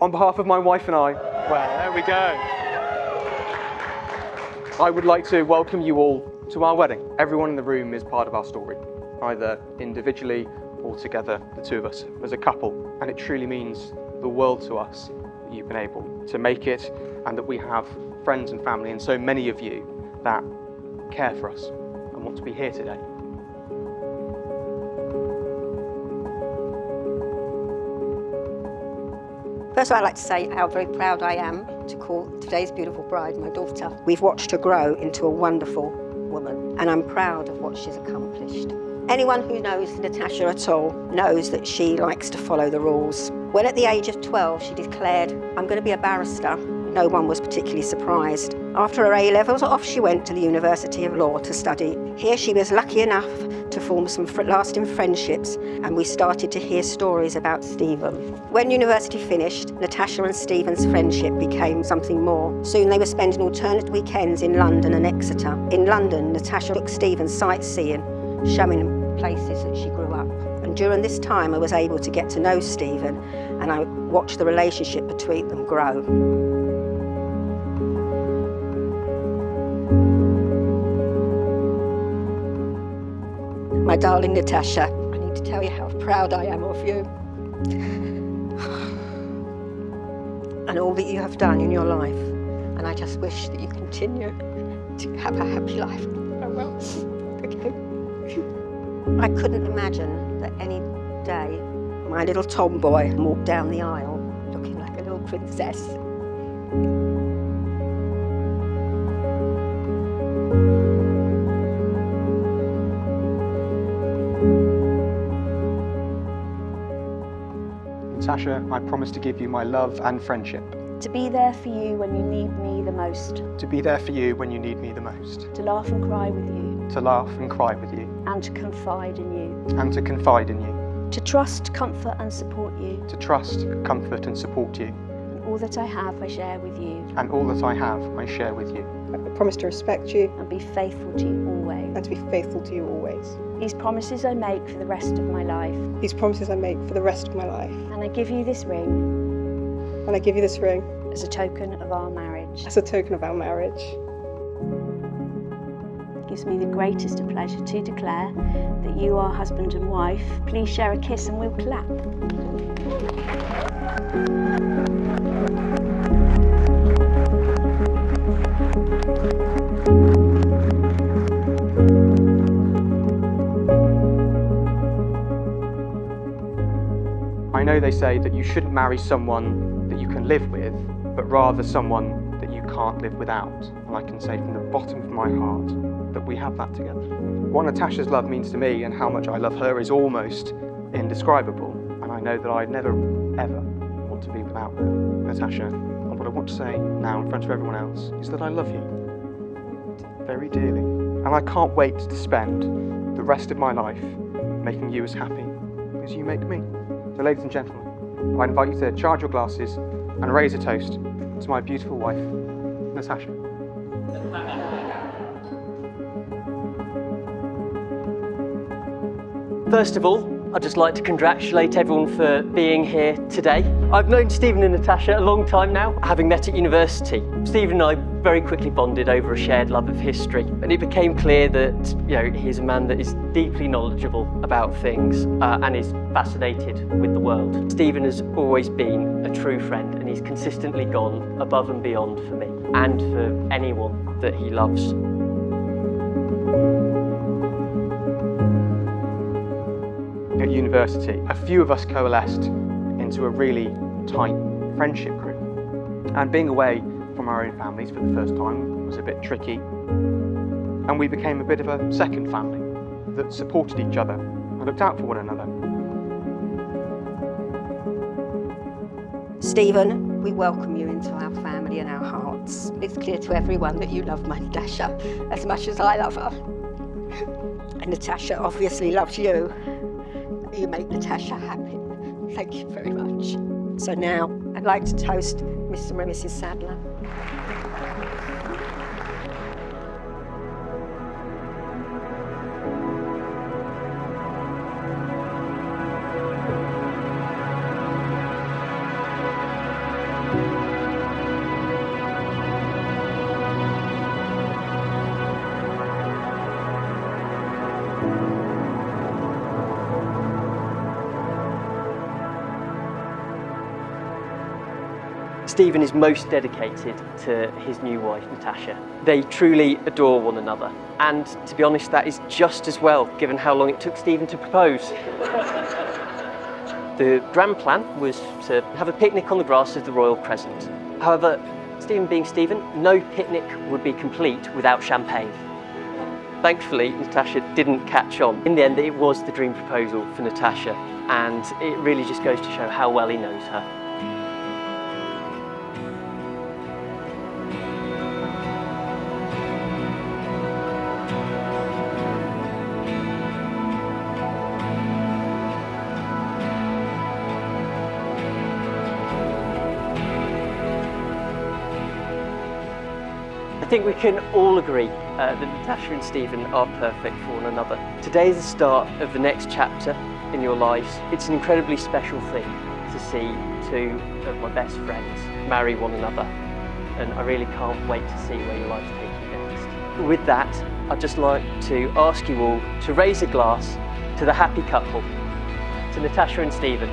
On behalf of my wife and I, Well, there we go. I would like to welcome you all to our wedding. Everyone in the room is part of our story, either individually or together, the two of us as a couple. And it truly means the world to us that you've been able to make it, and that we have friends and family, and so many of you that care for us and want to be here today. First, I'd like to say how very proud I am to call today's beautiful bride my daughter. We've watched her grow into a wonderful woman, and I'm proud of what she's accomplished. Anyone who knows Natasha at all knows that she likes to follow the rules. When at the age of 12 she declared, "I'm going to be a barrister," no one was particularly surprised. After her A-levels, off she went to the University of Law to study. Here she was lucky enough to form some lasting friendships, and we started to hear stories about Stephen. When university finished, Natasha and Stephen's friendship became something more. Soon they were spending alternate weekends in London and Exeter. In London, Natasha took Stephen sightseeing, showing him places that she grew up. And during this time I was able to get to know Stephen, and I watched the relationship between them grow. My darling Natasha, I need to tell you how proud I am of you and all that you have done in your life, and I just wish that you continue to have a happy life. Farewell. I couldn't imagine that any day my little tomboy walked down the aisle looking like a little princess. Natasha, I promise to give you my love and friendship. To be there for you when you need me the most. To be there for you when you need me the most. To laugh and cry with you. To laugh and cry with you. And to confide in you. And to confide in you. To trust, comfort and support you. To trust, comfort and support you. And all that I have, I share with you. And all that I have, I share with you. I promise to respect you. And be faithful to you always. And to be faithful to you always. These promises I make for the rest of my life. These promises I make for the rest of my life. And I give you this ring. And I give you this ring. As a token of our marriage. As a token of our marriage. It gives me the greatest of pleasure to declare that you are husband and wife. Please share a kiss and we'll clap. I know they say that you shouldn't marry someone that you can live with, but rather someone that you can't live without. And I can say from the bottom of my heart that we have that together. What Natasha's love means to me and how much I love her is almost indescribable. And I know that I'd never, ever want to be without her. Natasha, and what I want to say now in front of everyone else is that I love you very dearly. And I can't wait to spend the rest of my life making you as happy as you make me. So ladies and gentlemen, I invite you to charge your glasses and raise a toast to my beautiful wife, Natasha. First of all, I'd just like to congratulate everyone for being here today. I've known Stephen and Natasha a long time now, having met at university. Stephen and I very quickly bonded over a shared love of history, and it became clear that he's a man that is deeply knowledgeable about things and is fascinated with the world. Stephen has always been a true friend, and he's consistently gone above and beyond for me and for anyone that he loves. At university, a few of us coalesced into a really tight friendship group. And being away from our own families for the first time was a bit tricky. And we became a bit of a second family that supported each other and looked out for one another. Stephen, we welcome you into our family and our hearts. It's clear to everyone that you love my Natasha as much as I love her. And Natasha obviously loves you. You make Natasha happy. Thank you very much. So now, I'd like to toast Mr. and Mrs. Sadler. Stephen is most dedicated to his new wife, Natasha. They truly adore one another. And to be honest, that is just as well, given how long it took Stephen to propose. The grand plan was to have a picnic on the grass of the Royal Crescent. However, Stephen being Stephen, no picnic would be complete without champagne. Thankfully, Natasha didn't catch on. In the end, it was the dream proposal for Natasha, and it really just goes to show how well he knows her. I think we can all agree that Natasha and Stephen are perfect for one another. Today is the start of the next chapter in your lives. It's an incredibly special thing to see two of my best friends marry one another, and I really can't wait to see where your lives take you next. With that, I'd just like to ask you all to raise a glass to the happy couple, to Natasha and Stephen.